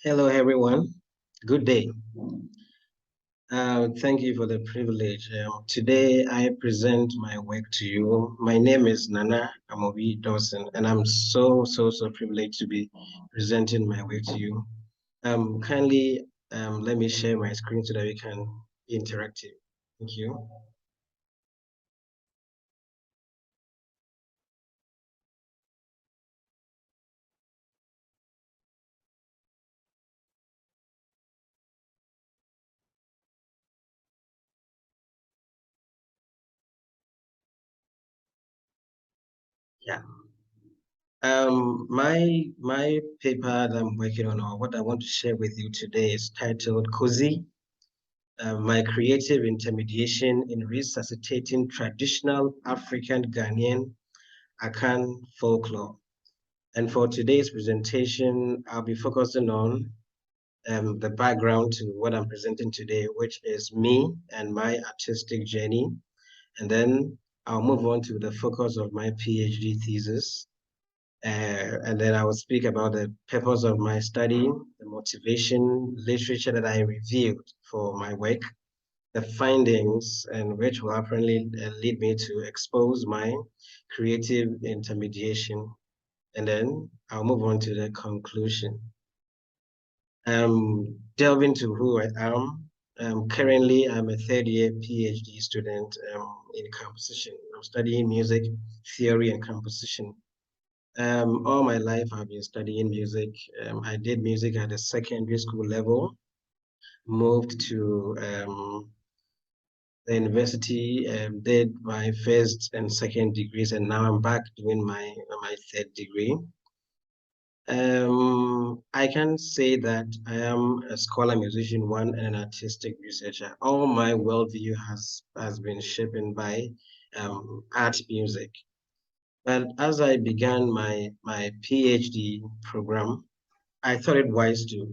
Hello, everyone. Good day. Thank you for the privilege. Today, I present my work to you. My name is Nana Amowee Dawson, and I'm so privileged to be presenting my work to you. Kindly let me share my screen so that we can be interactive. Thank you. Yeah. My paper that I'm working on, or what I want to share with you today, is titled KODZI, my creative intermediation in resuscitating traditional African-Ghanaian-Akan folklore. And for today's presentation, I'll be focusing on the background to what I'm presenting today, which is me and my artistic journey. And then I'll move on to the focus of my PhD thesis. And then I will speak about the purpose of my study, the motivation, literature that I reviewed for my work, the findings, and which will apparently lead me to expose my creative intermediation. And then I'll move on to the conclusion. Delve into who I am. Currently, I'm a third year PhD student in composition. I'm studying music theory and composition. All my life, I've been studying music. I did music at the secondary school level, moved to the university, did my first and second degrees, and now I'm back doing my third degree. I can say that I am a scholar, musician, one, and an artistic researcher. All my worldview has been shaped by art music. But as I began my PhD program, I thought it wise to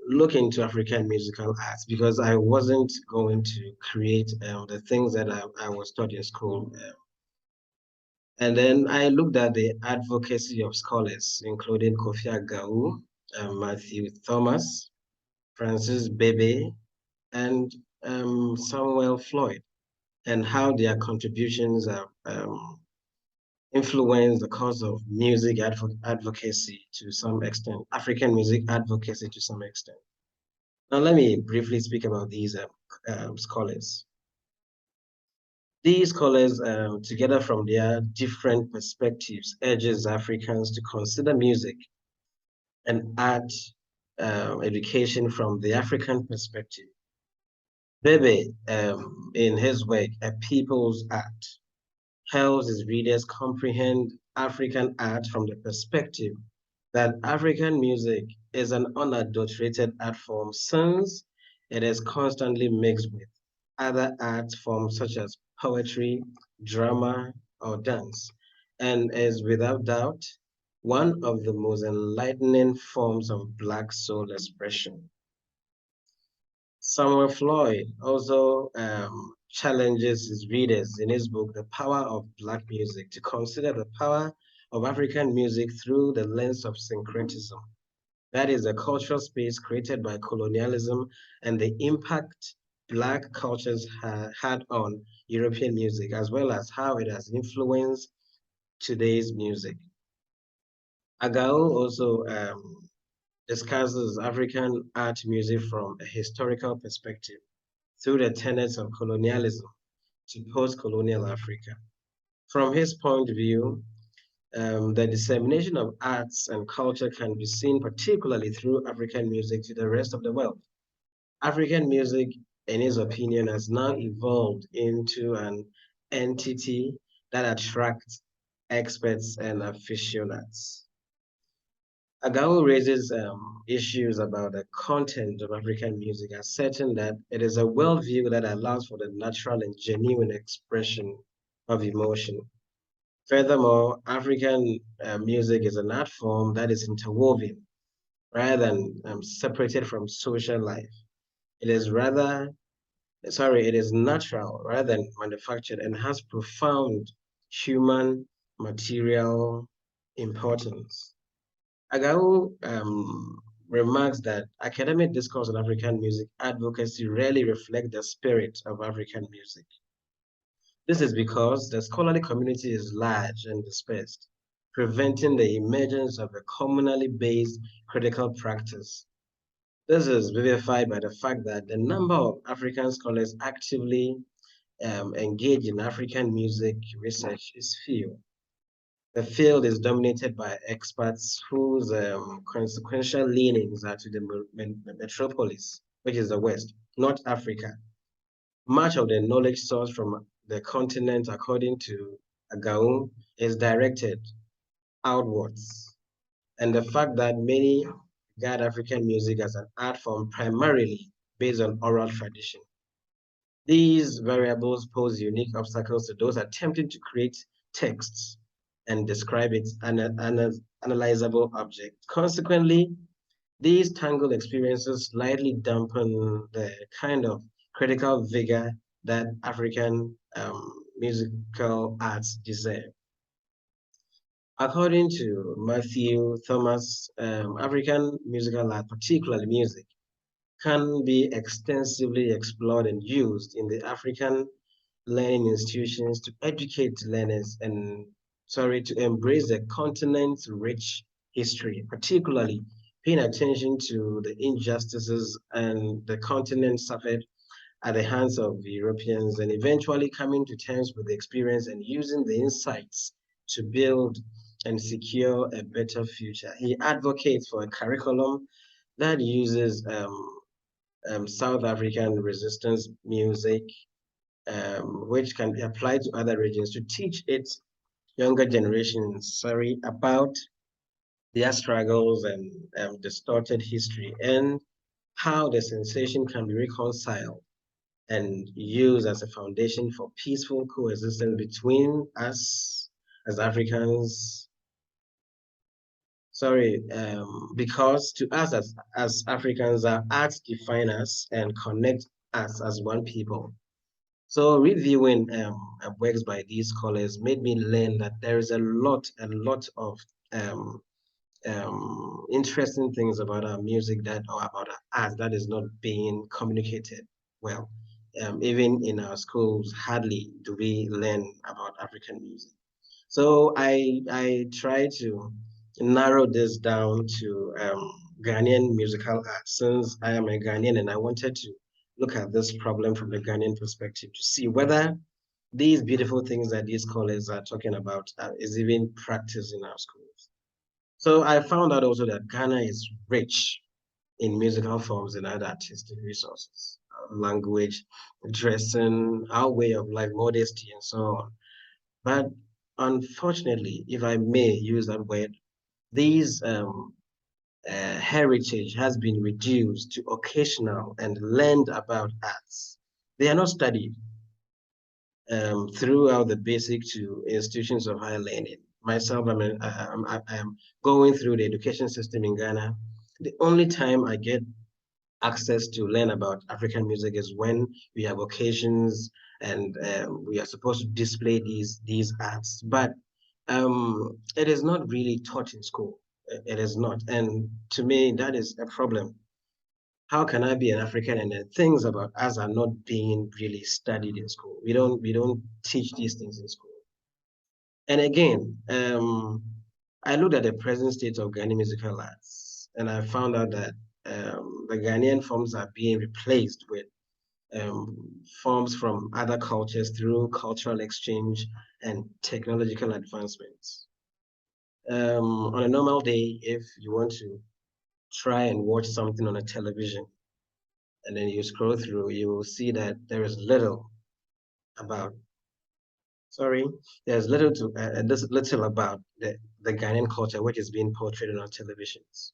look into African musical arts because I wasn't going to create the things that I was taught in school. And then I looked at the advocacy of scholars, including Kofi Agau, Matthew Thomas, Francis Bebe, and Samuel Floyd, and how their contributions have influenced the cause of music advocacy to some extent, African music advocacy to some extent. Now, let me briefly speak about these scholars. These scholars, together from their different perspectives, urges Africans to consider music and art education from the African perspective. Bebe, in his work, A People's Art, helps his readers comprehend African art from the perspective that African music is an unadulterated art form since it is constantly mixed with other art forms such as poetry, drama, or dance, and is without doubt one of the most enlightening forms of Black soul expression. Samuel Floyd also challenges his readers in his book, The Power of Black Music, to consider the power of African music through the lens of syncretism. That is a cultural space created by colonialism and the impact Black cultures had on European music, as well as how it has influenced today's music. Agao also discusses African art music from a historical perspective through the tenets of colonialism to post-colonial Africa. From his point of view, the dissemination of arts and culture can be seen particularly through African music to the rest of the world. African music, in his opinion, has now evolved into an entity that attracts experts and aficionados. Agao raises issues about the content of African music, asserting that it is a worldview that allows for the natural and genuine expression of emotion. Furthermore, African music is an art form that is interwoven rather than separated from social life. It is it is natural rather than manufactured and has profound human material importance. Agao remarks that academic discourse on African music advocacy rarely reflect the spirit of African music. This is because the scholarly community is large and dispersed, preventing the emergence of a communally based critical practice. This is vivified by the fact that the number of African scholars actively engaged in African music research is few. The field is dominated by experts whose consequential leanings are to the metropolis, which is the West, not Africa. Much of the knowledge sourced from the continent, according to Agaum, is directed outwards. And the fact that many regard African music as an art form primarily based on oral tradition. These variables pose unique obstacles to those attempting to create texts and describe its analyzable object. Consequently, these tangled experiences slightly dampen the kind of critical vigor that African musical arts deserve. According to Matthew Thomas, African musical art, particularly music, can be extensively explored and used in the African learning institutions to educate learners and, to embrace the continent's rich history, particularly paying attention to the injustices and the continent suffered at the hands of the Europeans, and eventually coming to terms with the experience and using the insights to build and secure a better future. He advocates for a curriculum that uses South African resistance music, which can be applied to other regions to teach its younger generations, about their struggles and distorted history and how the sensation can be reconciled and used as a foundation for peaceful coexistence between us as Africans. Because to us as Africans, our arts define us and connect us as one people. So reviewing works by these scholars made me learn that there is a lot of um, interesting things about our music or about our art that is not being communicated well. Even in our schools, hardly do we learn about African music. So I try to narrow this down to Ghanaian musical art, since I am a Ghanaian and I wanted to look at this problem from the Ghanaian perspective to see whether these beautiful things that these scholars are talking about is even practiced in our schools. So I found out also that Ghana is rich in musical forms and other artistic resources, language, dressing, our way of life, modesty, and so on. But unfortunately, if I may use that word, these heritage has been reduced to occasional and learned about arts. They are not studied throughout the basic to institutions of higher learning. Myself, I'm going through the education system in Ghana. The only time I get access to learn about African music is when we have occasions and we are supposed to display these arts. But it is not really taught in school. It is not, and to me that is a problem. How can I be an African and then things about us are not being really studied in school? We don't teach these things in school. And again, I looked at the present state of Ghanaian musical arts, and I found out that the Ghanaian forms are being replaced with forms from other cultures through cultural exchange and technological advancements. On a normal day, if you want to try and watch something on a television, and then you scroll through, you will see that there is little about, sorry, there's little about the Ghanaian culture which is being portrayed on our televisions.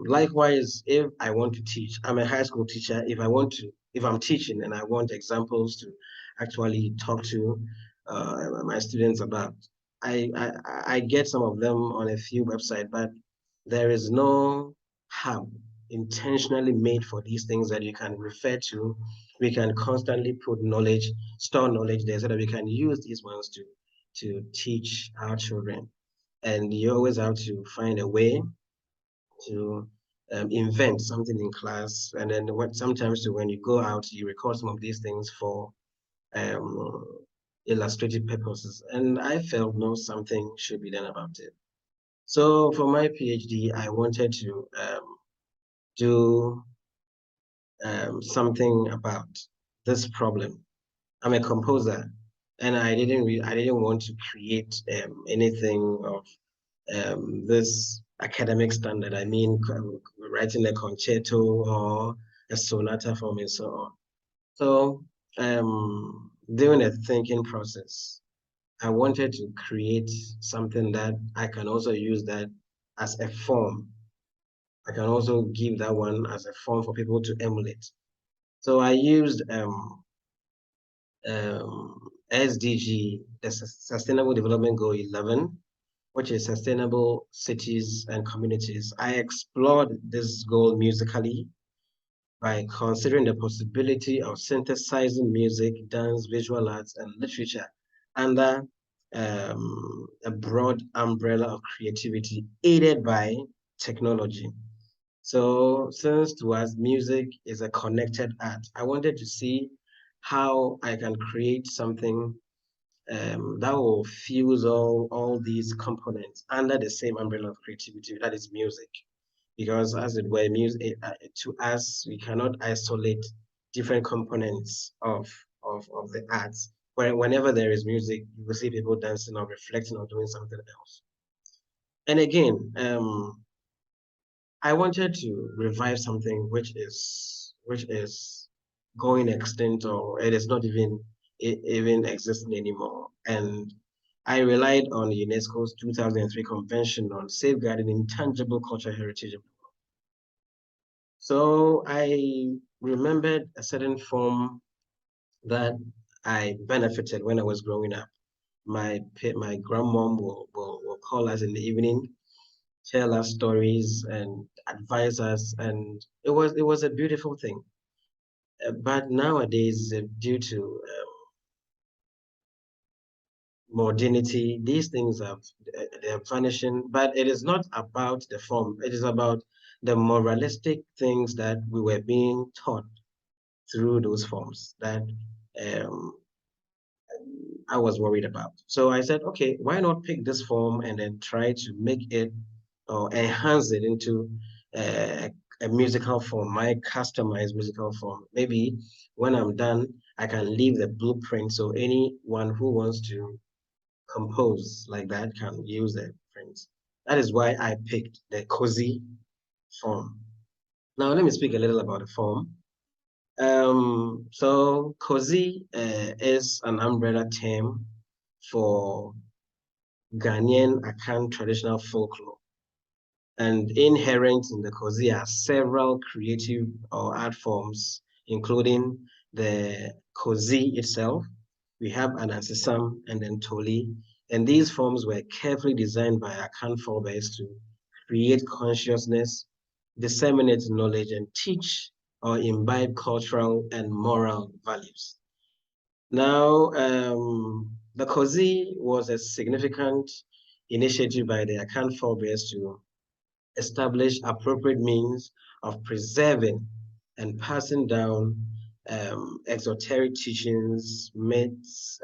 Likewise, if I want to teach, I'm a high school teacher. If I'm teaching and I want examples to actually talk to my students about, I get some of them on a few websites, but there is no hub intentionally made for these things that you can refer to. We can constantly put knowledge, store knowledge there so that we can use these ones to teach our children. and you always have to find a way to invent something in class. And then sometimes when you go out, you record some of these things for um, illustrative purposes. And I felt no, something should be done about it. So for my PhD, I wanted to do something about this problem. I'm a composer, and I didn't want to create anything of this academic standard. I mean, writing a concerto or a sonata form and so on. So during the thinking process, I wanted to create something that I can also use that as a form. I can also give that one as a form for people to emulate. So I used SDG, the Sustainable Development Goal 11, which is sustainable cities and communities. I explored this goal musically by considering the possibility of synthesizing music, dance, visual arts, and literature under a broad umbrella of creativity aided by technology. So since to us music is a connected art, I wanted to see how I can create something that will fuse all these components under the same umbrella of creativity, that is music. Because as it were, music to us, we cannot isolate different components of the arts. Whenever there is music, you will see people dancing or reflecting or doing something else. And again, I wanted to revive something which is going extinct, or it is not even existing anymore. And I relied on UNESCO's 2003 Convention on Safeguarding Intangible Cultural Heritage. So I remembered a certain form that I benefited when I was growing up. My grandmom will call us in the evening, tell us stories and advise us, and it was a beautiful thing. But nowadays, due to modernity, these things they are vanishing. But it is not about the form; it is about the moralistic things that we were being taught through those forms that um, I was worried about. So I said, okay, why not pick this form and then try to make it or enhance it into a musical form, my customized musical form. Maybe when I'm done, I can leave the blueprint so anyone who wants to compose like that can use the print. That is why I picked the KODZI form. Now, let me speak a little about the form. So KODZI is an umbrella term for Ghanaian-Akan traditional folklore. And inherent in the KODZI are several creative or art forms, including the KODZI itself. We have an Ansesam and then Toli. And these forms were carefully designed by Akan forebears to create consciousness, disseminate knowledge, and teach or imbibe cultural and moral values. Now, the KODZI was a significant initiative by the Akan forebears to establish appropriate means of preserving and passing down exoteric teachings, myths,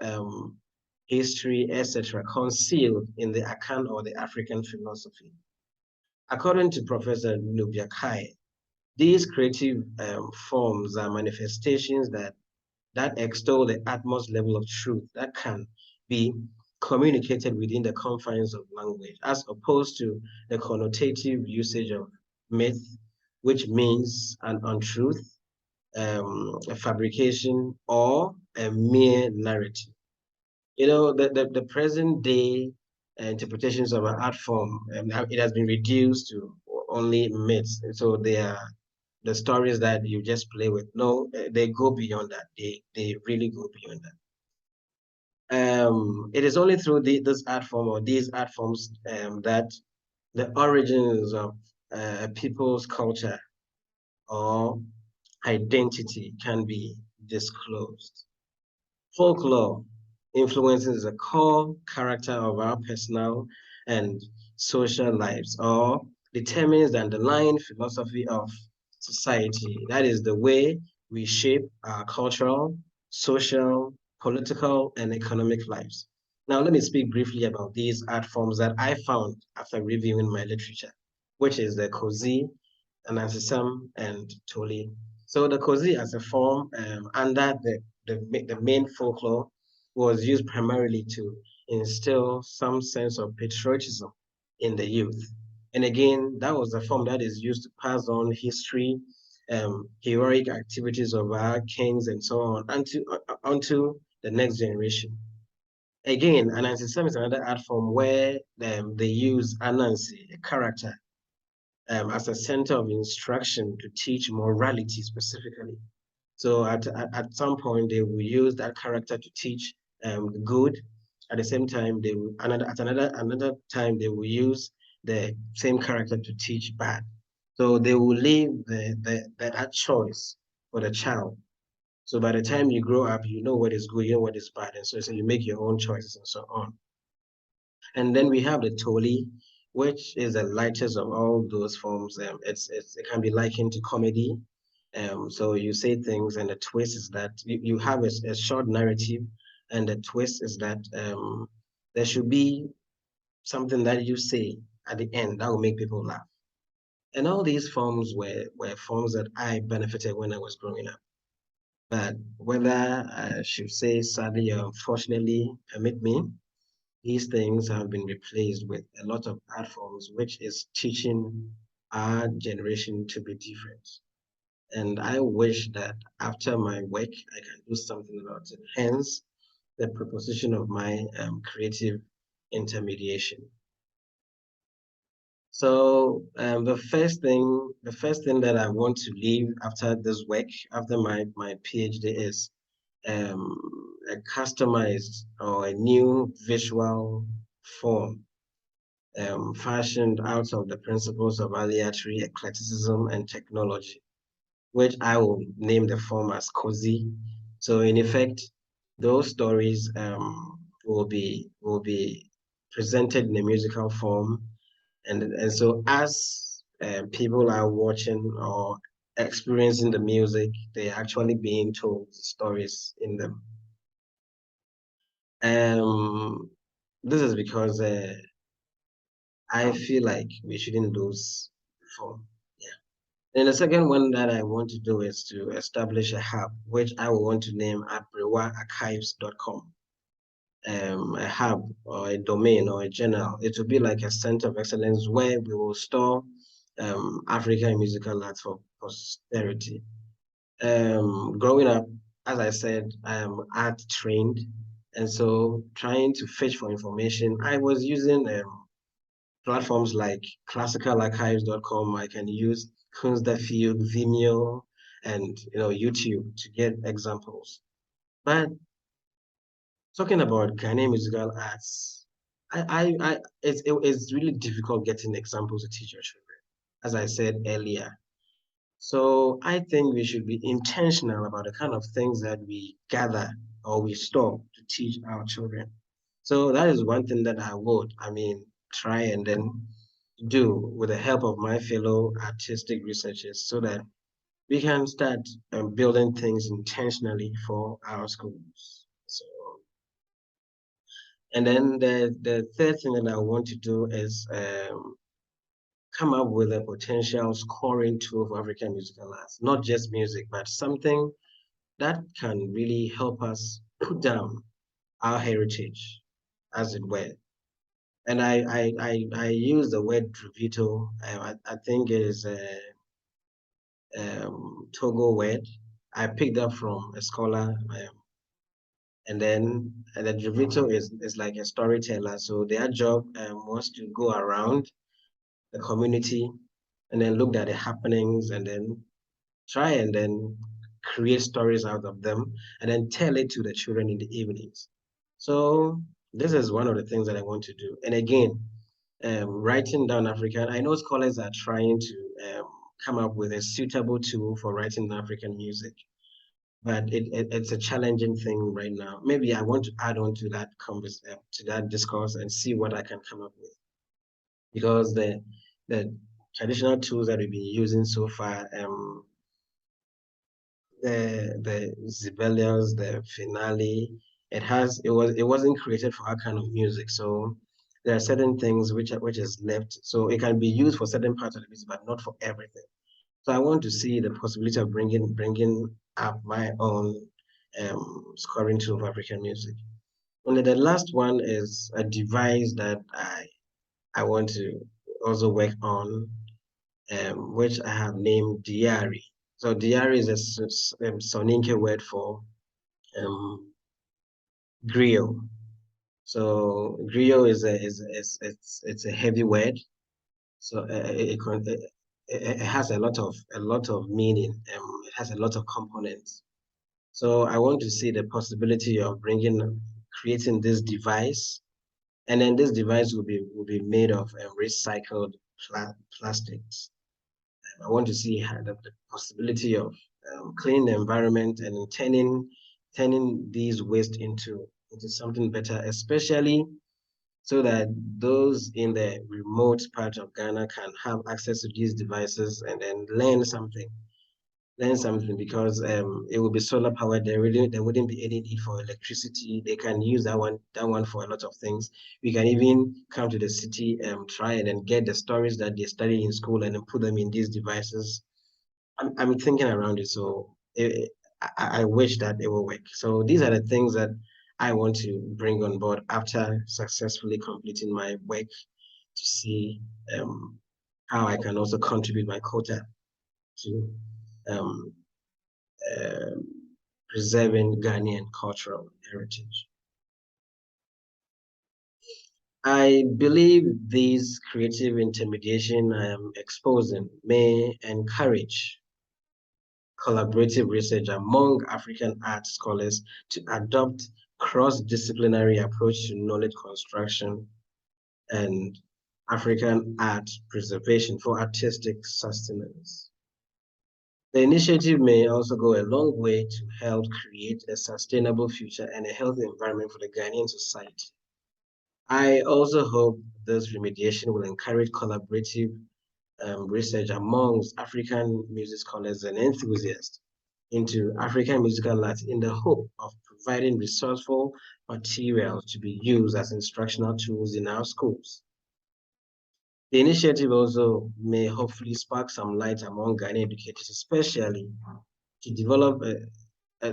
history, etc., concealed in the Akan or the African philosophy. According to Professor Nubiakai, these creative forms are manifestations that extol the utmost level of truth that can be communicated within the confines of language, as opposed to the connotative usage of myth, which means an untruth, a fabrication, or a mere narrative. The present day interpretations of an art form, it has been reduced to only myths. So they are the stories that you just play with. No, they go beyond that. They really go beyond that. It is only through this art form or these art forms that the origins of a people's culture or identity can be disclosed. Folklore influences the core character of our personal and social lives, or determines the underlying philosophy of society. That is the way we shape our cultural, social, political, and economic lives. Now, let me speak briefly about these art forms that I found after reviewing my literature, which is the KODZI, Anansesam, and Toli. So the KODZI as a form under the main folklore was used primarily to instill some sense of patriotism in the youth. And again, that was the form that is used to pass on history, heroic activities of our kings and so on onto the next generation. Again, Anansesam is another art form where they use Anansi, a character, as a center of instruction to teach morality specifically. So at some point they will use that character to teach good. At the same time, they will another time they will use the same character to teach bad. So they will leave that choice for the child. So by the time you grow up, you know what is good, you know what is bad, and so you make your own choices and so on. And then we have the Toli, which is the lightest of all those forms. It can be likened to comedy. So you say things, and the twist is that you have a short narrative, and the twist is that there should be something that you say at the end that will make people laugh. And all these forms were forms that I benefited when I was growing up. But whether I should say sadly or unfortunately, permit me, these things have been replaced with a lot of art forms, which is teaching our generation to be different. And I wish that after my work, I can do something about it. Hence, the proposition of my creative intermediation. So the first thing that I want to leave after this work, after my PhD, is um, a customized or a new visual form fashioned out of the principles of aleatory eclecticism and technology, which I will name the form as KODZI. So in effect, those stories will be presented in a musical form, and so as people are watching or experiencing the music, they're actually being told stories in them. Um, this is because I feel like we shouldn't lose form. Yeah. And the second one that I want to do is to establish a hub, which I will want to name abriwaarchives.com. A hub or a domain or a journal. It will be like a center of excellence where we will store African musical arts for posterity. Growing up, as I said, I am art trained, and so trying to fetch for information, I was using platforms like classicalarchives.com. I can use Kunstfield, Vimeo, and YouTube to get examples. But talking about Ghanaian musical arts, it's really difficult getting examples to teach your children, as I said earlier. So I think we should be intentional about the kind of things that we gather or we store to teach our children. So that is one thing that try and then do with the help of my fellow artistic researchers so that we can start building things intentionally for our schools. So, and then the third thing that I want to do is come up with a potential scoring tool for African musical arts, not just music, but something that can really help us put down our heritage, as it were. And I use the word Druvito. I think it is a Togo word. I picked up from a scholar, and then the Druvito is like a storyteller. So their job was to go around the community and then look at the happenings and then try and then create stories out of them and then tell it to the children in the evenings. So this is one of the things that I want to do. And again, writing down African, I know scholars are trying to come up with a suitable tool for writing African music, but it's a challenging thing right now. Maybe I want to add on to that to that discourse and see what I can come up with. because the traditional tools that we've been using so far, the Zibelius, the finale, it wasn't created for our kind of music. So there are certain things which is left. So it can be used for certain parts of the music, but not for everything. So I want to see the possibility of bringing up my own scoring tool of African music. Only the last one is a device that I want to also work on, which I have named Diary. So Diary is a Soninke word for um, griot. So griot it's a heavy word. So it has a lot of meaning. It has a lot of components. So I want to see the possibility of creating this device, and then this device will be made of recycled plastics. I want to see the possibility of cleaning the environment and turning these waste into something better, especially so that those in the remote part of Ghana can have access to these devices and then learn something, because it will be solar powered. There wouldn't be any need for electricity. They can use that one for a lot of things. We can even come to the city, try and then get the stories that they study in school and then put them in these devices. I'm thinking around it, so I wish that it will work. So these are the things that I want to bring on board after successfully completing my work, to see how I can also contribute my quota to um, um, preserving Ghanaian cultural heritage. I believe these creative intermediation I am exposing may encourage collaborative research among African art scholars to adopt cross-disciplinary approach to knowledge construction and African art preservation for artistic sustenance. The initiative may also go a long way to help create a sustainable future and a healthy environment for the Ghanaian society. I also hope this remediation will encourage collaborative research amongst African music scholars and enthusiasts into African musical arts, in the hope of providing resourceful materials to be used as instructional tools in our schools. The initiative also may hopefully spark some light among Ghanaian educators, especially to develop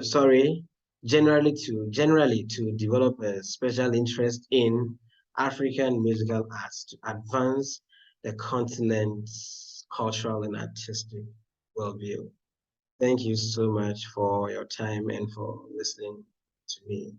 sorry, generally to develop a special interest in African musical arts to advance the continent's cultural and artistic worldview. Thank you so much for your time and for listening to me.